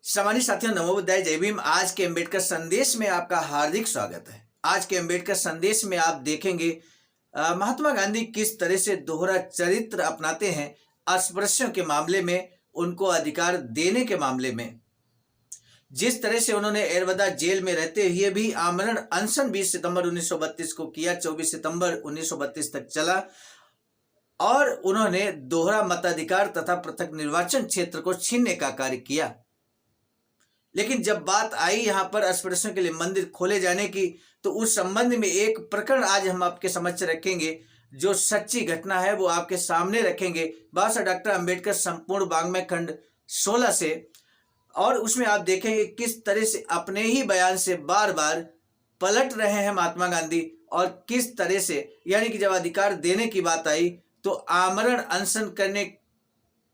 सामान्य साथियों, नमो बुद्धाय, जय भीम। आज के अम्बेडकर संदेश में आपका हार्दिक स्वागत है। आज के अम्बेडकर संदेश में आप देखेंगे महात्मा गांधी किस तरह से दोहरा चरित्र अपनाते हैं अस्पृश्यों के मामले में, उनको अधिकार देने के मामले में। जिस तरह से उन्होंने एरवदा जेल में रहते हुए भी आमरण अनशन 20 सितंबर 1932 को किया, 24 सितंबर 1932 तक चला और उन्होंने दोहरा मताधिकार तथा पृथक निर्वाचन क्षेत्र को छीनने का कार्य किया। लेकिन जब बात आई यहाँ पर अस्पृश्यों के लिए मंदिर खोले जाने की, तो उस संबंध में एक प्रकरण आज हम आपके समक्ष रखेंगे। जो सच्ची घटना है वो आपके सामने रखेंगे। बाबा साहब डॉक्टर अम्बेडकर संपूर्ण वाङ्मय खंड 16 से, और उसमें आप देखेंगे किस तरह से अपने ही बयान से बार बार पलट रहे हैं महात्मा गांधी, और किस तरह से यानी कि जब अधिकार देने की बात आई तो आमरण अनशन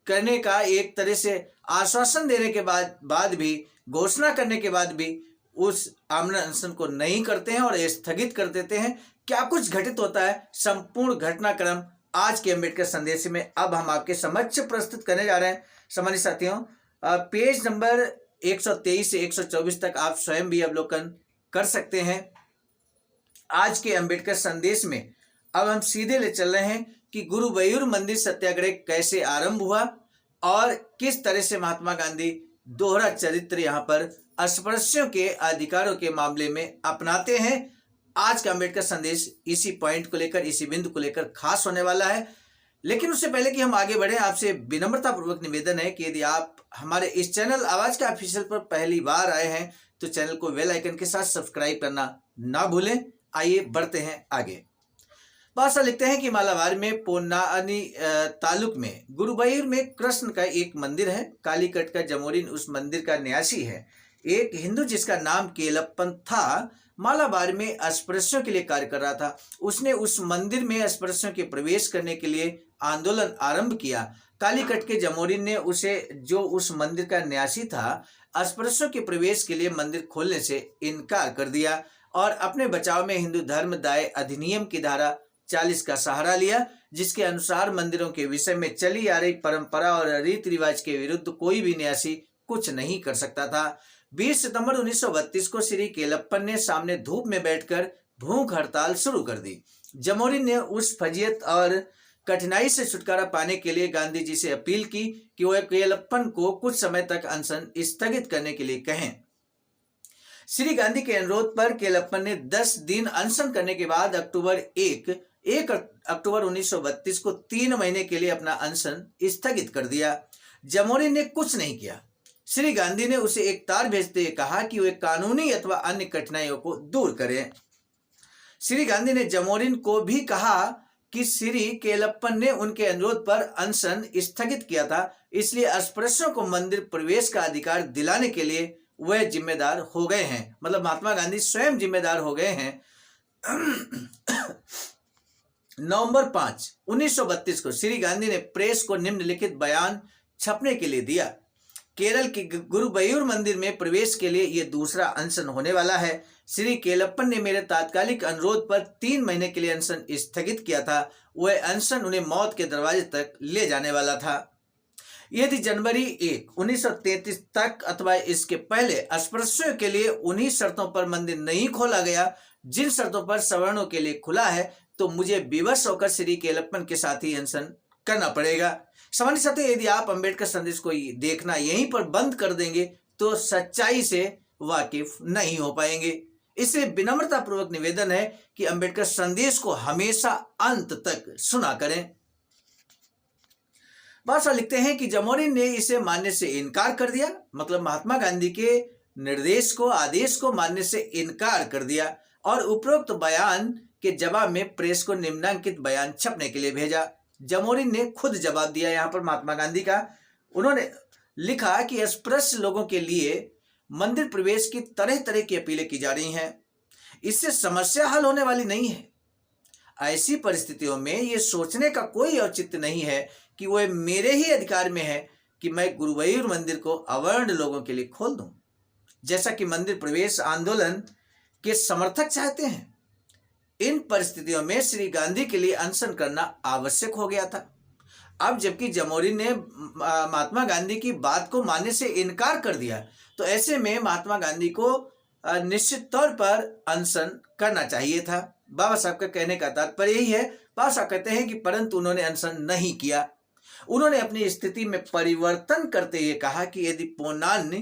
करने का एक तरह से आश्वासन देने के बाद भी, घोषणा करने के बाद भी उस आमरण अनशन को नहीं करते हैं और स्थगित कर देते हैं। क्या कुछ घटित होता है, संपूर्ण घटनाक्रम आज के अम्बेडकर संदेश में अब हम आपके समक्ष प्रस्तुत करने जा रहे हैं। सम्मानित साथियों, पेज नंबर 123 से 124 तक आप स्वयं भी अवलोकन कर सकते हैं। आज के अम्बेडकर संदेश में अब हम सीधे ले चल रहे हैं कि गुरुवायूर मंदिर सत्याग्रह कैसे आरंभ हुआ और किस तरह से महात्मा गांधी दोहरा चरित्र यहाँ पर अस्पृश्यों के अधिकारों के मामले में अपनाते हैं। आज का अम्बेडकर संदेश इसी पॉइंट को लेकर, इसी बिंदु को लेकर खास होने वाला है। लेकिन उससे पहले कि हम आगे बढ़े, आपसे विनम्रता पूर्वक निवेदन है कि यदि आप हमारे इस चैनल आवाज के ऑफिशियल पर पहली बार आए हैं तो चैनल को बेल आइकन के साथ सब्सक्राइब करना ना भूलें। आइए बढ़ते हैं आगे। बादशाह लिखते हैं कि मालाबार में पोन्नानी तालुक में गुरुवायूर में कृष्ण का एक मंदिर है। कालीकट का जमोरिन उस मंदिर का न्यासी है। एक हिंदू जिसका नाम केलप्पन था, मालाबार में अस्पृश्यों के लिए कार्य कर रहा था। उसने उस मंदिर में अस्पृश्यों के प्रवेश करने के लिए आंदोलन आरंभ किया। कालीकट के जमोरिन ने उसे, जो उस मंदिर का न्यासी था, अस्पृश्यों के प्रवेश के लिए मंदिर खोलने से इनकार कर दिया और अपने बचाव में हिंदू धर्म दाय अधिनियम की धारा 40 का सहारा लिया, जिसके अनुसार मंदिरों के विषय में चली आ रही परंपरा और रीति रिवाज के विरुद्ध कोई भी न्यासी कुछ नहीं कर सकता था। 20 सितंबर 1932 को श्री केलप्पन ने सामने धूप में बैठकर भूख हड़ताल शुरू कर दी। जमोरिन ने उस फजीयत और कठिनाई से छुटकारा पाने के लिए गांधी जी से अपील की कि वह केलप्पन को कुछ समय तक अनशन स्थगित करने के लिए कहें। श्री गांधी के अनुरोध पर केलप्पन ने 10 दिन अनशन करने के बाद अक्टूबर 1 अक्टूबर 1932 को 3 महीने के लिए अपना अनशन स्थगित कर दिया। जमोरिन ने कुछ नहीं किया। श्री गांधी ने उसे एक तार भेजते हुए कहा कि वे कानूनी अथवा अन्य कठिनाइयों को दूर करें। श्री गांधी ने जमोरिन को भी कहा कि श्री केलप्पन ने उनके अनुरोध पर अनशन स्थगित किया था, इसलिए अस्पृश्यों को मंदिर प्रवेश का अधिकार दिलाने के लिए वह जिम्मेदार हो गए हैं। मतलब महात्मा गांधी स्वयं जिम्मेदार हो गए हैं। नवंबर 5, 1932 को श्री गांधी ने प्रेस को निम्नलिखित बयान छपने के लिए दिया। केरल के गुरुवायूर मंदिर में प्रवेश के लिए यह दूसरा अनशन होने वाला है। श्री केलप्पन ने मेरे तात्कालिक अनुरोध पर 3 महीने के लिए अनशन स्थगित किया था। वह अनशन उन्हें मौत के दरवाजे तक ले जाने वाला था। यदि जनवरी 1, 1933 तक अथवा इसके पहले अस्पृश्यों के लिए उन्हीं शर्तों पर मंदिर नहीं खोला गया जिन शर्तों पर सवर्णों के लिए खुला है, तो मुझे विवश होकर श्री केलप्पन के साथ ही अनशन करना पड़ेगा। सामान्य साथियों, यदि आप अम्बेडकर संदेश को देखना यहीं पर बंद कर देंगे तो सच्चाई से वाकिफ नहीं हो पाएंगे। इसलिए विनम्रता पूर्वक निवेदन है कि अम्बेडकर संदेश को हमेशा अंत तक सुना करें। बादशाह लिखते हैं कि जमोरिन ने इसे मानने से इनकार कर दिया। मतलब महात्मा गांधी के निर्देश को, आदेश को मानने से इनकार कर दिया और उपरोक्त बयान के जवाब में प्रेस को निम्नांकित बयान छपने के लिए भेजा। जमोरिन ने खुद जवाब दिया यहाँ पर महात्मा गांधी का। उन्होंने लिखा कि अस्पृश्य लोगों के लिए मंदिर प्रवेश की तरह तरह की अपीलें की जा रही हैं, इससे समस्या हल होने वाली नहीं है। ऐसी परिस्थितियों में ये सोचने का कोई औचित्य नहीं है कि वह मेरे ही अधिकार में है कि मैं गुरुवायूर मंदिर को अवर्ण लोगों के लिए खोल दूं, जैसा कि मंदिर प्रवेश आंदोलन के समर्थक चाहते हैं। इन परिस्थितियों में श्री गांधी के लिए अनशन करना आवश्यक हो गया था। अब जबकि जमोरी ने महात्मा गांधी की बात को मानने से इनकार कर दिया, तो ऐसे में महात्मा गांधी को निश्चित तौर पर अनशन करना चाहिए था। बाबा साहब का कहने का तात्पर्य यही है। बाबा साहब कहते हैं कि परंतु उन्होंने अनशन नहीं किया। उन्होंने अपनी स्थिति में परिवर्तन करते हुए कहा कि यदि पोनानी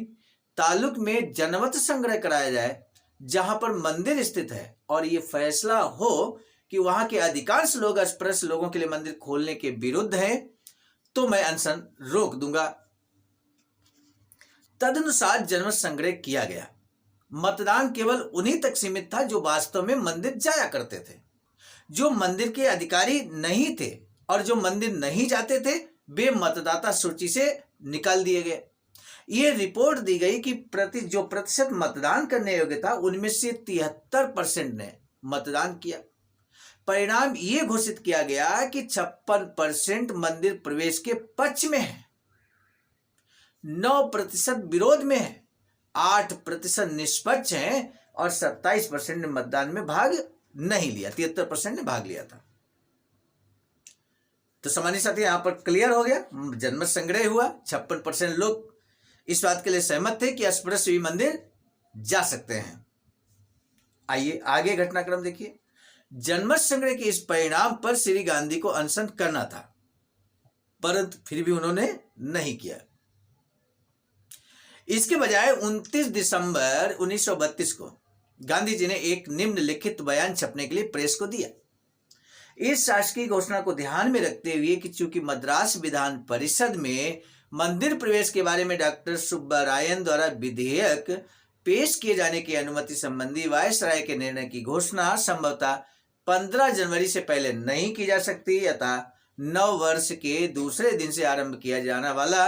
तालुक में जनमत संग्रह कराया जाए जहां पर मंदिर स्थित है और ये फैसला हो कि वहां के अधिकांश लोग अस्पृश्य लोगों के लिए मंदिर खोलने के विरुद्ध हैं, तो मैं अनशन रोक दूंगा। तदनुसार जनमत संग्रह किया गया। मतदान केवल उन्हीं तक सीमित था जो वास्तव में मंदिर जाया करते थे। जो मंदिर के अधिकारी नहीं थे और जो मंदिर नहीं जाते थे वे मतदाता सूची से निकाल दिए गए। ये रिपोर्ट दी गई कि प्रतिशत मतदान करने योग्य था उनमें से 73% ने मतदान किया। परिणाम ये घोषित किया गया कि 56% मंदिर प्रवेश के पक्ष में है, 9% विरोध में है, 8% निष्पक्ष हैं और 27% ने मतदान में भाग नहीं लिया। 73% ने भाग लिया था। तो सामान्य साथी यहां पर क्लियर हो गया, जनमत संग्रह हुआ। 56% लोग इस बात के लिए सहमत थे कि अस्पृश्य भी मंदिर जा सकते हैं। आइए आगे घटनाक्रम देखिए। जनमत संग्रह के इस परिणाम पर श्री गांधी को अनशन करना था, परंतु फिर भी उन्होंने नहीं किया। इसके बजाय 29 दिसंबर 1932 को गांधी जी ने एक निम्नलिखित बयान छपने के लिए प्रेस को दिया। इस शासकीय घोषणा को ध्यान में रखते हुए कि चूंकि मद्रास विधान परिषद में मंदिर प्रवेश के बारे में डॉक्टर सुब्बारायन द्वारा विधेयक पेश किए जाने की अनुमति संबंधी वायसराय के निर्णय की घोषणा संभवतः 15 जनवरी से पहले नहीं की जा सकती, अतः नव वर्ष के दूसरे दिन से आरंभ किया जाने वाला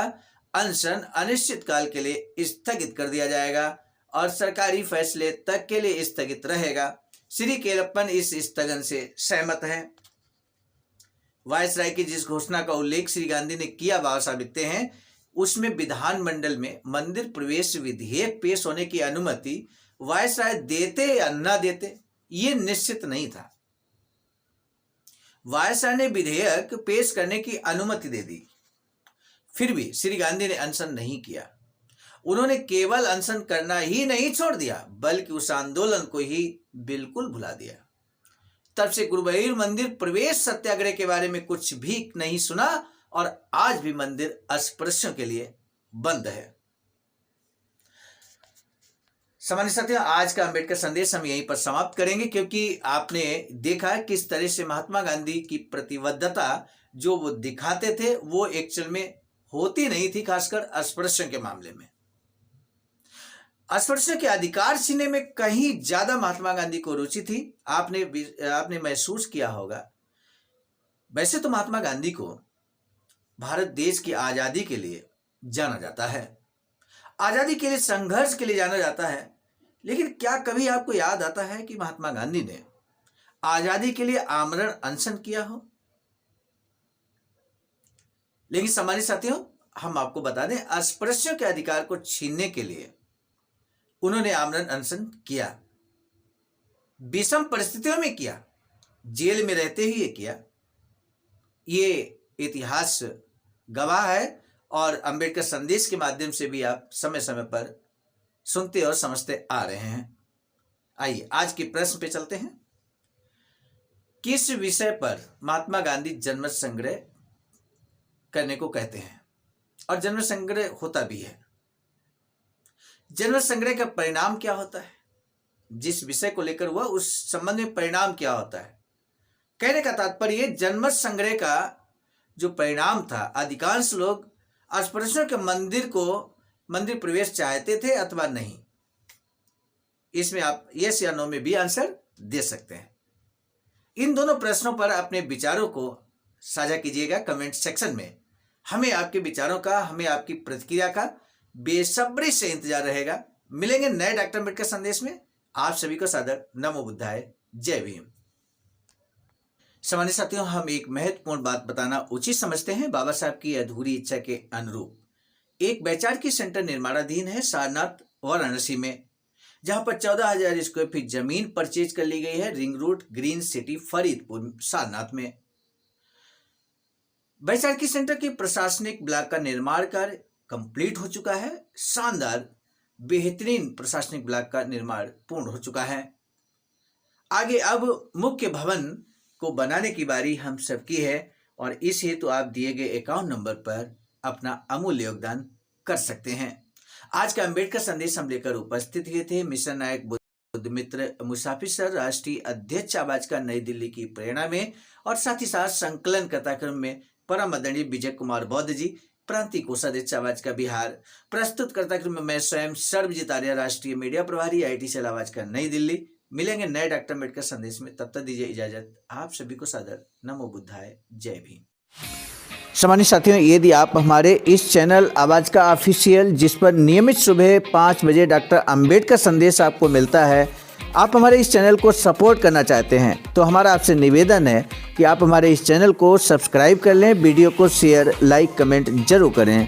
अनशन अनिश्चित काल के लिए स्थगित कर दिया जाएगा और सरकारी फैसले तक के लिए स्थगित रहेगा। श्री केलप्पन इस स्थगन से सहमत हैं। वायसराय की जिस घोषणा का उल्लेख श्री गांधी ने किया, बाबा साहब लिखते हैं, उसमें विधानमंडल में मंदिर प्रवेश विधेयक पेश होने की अनुमति वायसराय देते या न देते ये निश्चित नहीं था। वायसराय ने विधेयक पेश करने की अनुमति दे दी, फिर भी श्री गांधी ने अनशन नहीं किया। उन्होंने केवल अनशन करना ही नहीं छोड़ दिया, बल्कि उस आंदोलन को ही बिल्कुल भुला दिया। तब से गुरुवायूर मंदिर प्रवेश सत्याग्रह के बारे में कुछ भी नहीं सुना और आज भी मंदिर अस्पृश्यों के लिए बंद है। सामान्य साथियों, आज का अंबेडकर संदेश हम यहीं पर समाप्त करेंगे, क्योंकि आपने देखा किस तरह से महात्मा गांधी की प्रतिबद्धता जो वो दिखाते थे वो एक्चुअल में होती नहीं थी, खासकर अस्पृश्यों के मामले में। अस्पृश्यों के अधिकार छीनने में कहीं ज्यादा महात्मा गांधी को रुचि थी। आपने महसूस किया होगा। वैसे तो महात्मा गांधी को भारत देश की आजादी के लिए जाना जाता है, आजादी के लिए संघर्ष के लिए जाना जाता है, लेकिन क्या कभी आपको याद आता है कि महात्मा गांधी ने आजादी के लिए आमरण अनशन किया हो? लेकिन सामान्य साथियों, हम आपको बता दें, अस्पृश्यों के अधिकार को छीनने के लिए उन्होंने आमरण अनशन किया, विषम परिस्थितियों में किया, जेल में रहते ही किया। ये इतिहास गवाह है और अंबेडकर संदेश के माध्यम से भी आप समय समय पर सुनते और समझते आ रहे हैं। आइए आज के प्रश्न पे चलते हैं। किस विषय पर महात्मा गांधी जनमत संग्रह करने को कहते हैं और जनमत संग्रह होता भी है? जनमत संग्रह का परिणाम क्या होता है? जिस विषय को लेकर हुआ उस संबंध में परिणाम क्या होता है? कहने का तात्पर्य जनमत संग्रह का जो परिणाम था, अधिकांश लोग अस्पृश्यों के मंदिर प्रवेश चाहते थे अथवा नहीं। इसमें आप यस या नो में भी आंसर दे सकते हैं। इन दोनों प्रश्नों पर अपने विचारों को साझा कीजिएगा कमेंट सेक्शन में। हमें आपके विचारों का, हमें आपकी प्रतिक्रिया का बेसब्री से इंतजार रहेगा। मिलेंगे नए डॉक्टर अम्बेडकर संदेश में। आप सभी को सादर नमो बुद्धाय, जय भीम। सामान्य साथियों, हम एक महत्वपूर्ण बात बताना उचित समझते हैं। बाबा साहब की अधूरी इच्छा के अनुरूप एक वैचारिकी सेंटर निर्माणाधीन है सारनाथ वाराणसी में, जहां पर 14,000 स्क्वायर फीट जमीन परचेज कर ली गई है ring road green city Faridpur Sarnath में। बैसाखी सेंटर के प्रशासनिक ब्लॉक का निर्माण कार्य कंप्लीट हो चुका है। शानदार बेहतरीन प्रशासनिक ब्लॉक का निर्माण पूर्ण हो चुका है। आगे अब मुख्य भवन को बनाने की बारी हम सबकी है और इस हेतु आप दिए गए अकाउंट नंबर पर अपना अमूल्य योगदान कर सकते हैं। आज का अम्बेडकर संदेश हम लेकर उपस्थित हुए थे मिशन नायक बुद्ध मित्र मुसाफिर सर, राष्ट्रीय अध्यक्ष आवाज का नई दिल्ली की प्रेरणा में, और साथ ही साथ संकलन कथाक्रम में परम आदरणीय विजय कुमार बौद्ध जी, प्रांतीय कोषाध्यक्ष आवाज का बिहार। प्रस्तुत कथाक्रम में मैं स्वयं सर्वजीत आर्य, राष्ट्रीय मीडिया प्रभारी, IT सेल आवाज का नई दिल्ली। मिलेंगे नए डॉक्टर अम्बेडकर संदेश में, तब तक दीजिए इजाजत। आप सभी को सादर नमो बुद्धाय, जय भीम। सम्मानित साथियों, यदि आप हमारे इस चैनल आवाज का ऑफिशियल, जिस पर नियमित सुबह 5 बजे डॉक्टर अम्बेडकर संदेश आपको मिलता है, आप हमारे इस चैनल को सपोर्ट करना चाहते हैं तो हमारा आपसे निवेदन है कि आप हमारे इस चैनल को सब्सक्राइब कर लें, वीडियो को शेयर, लाइक, कमेंट जरूर करें।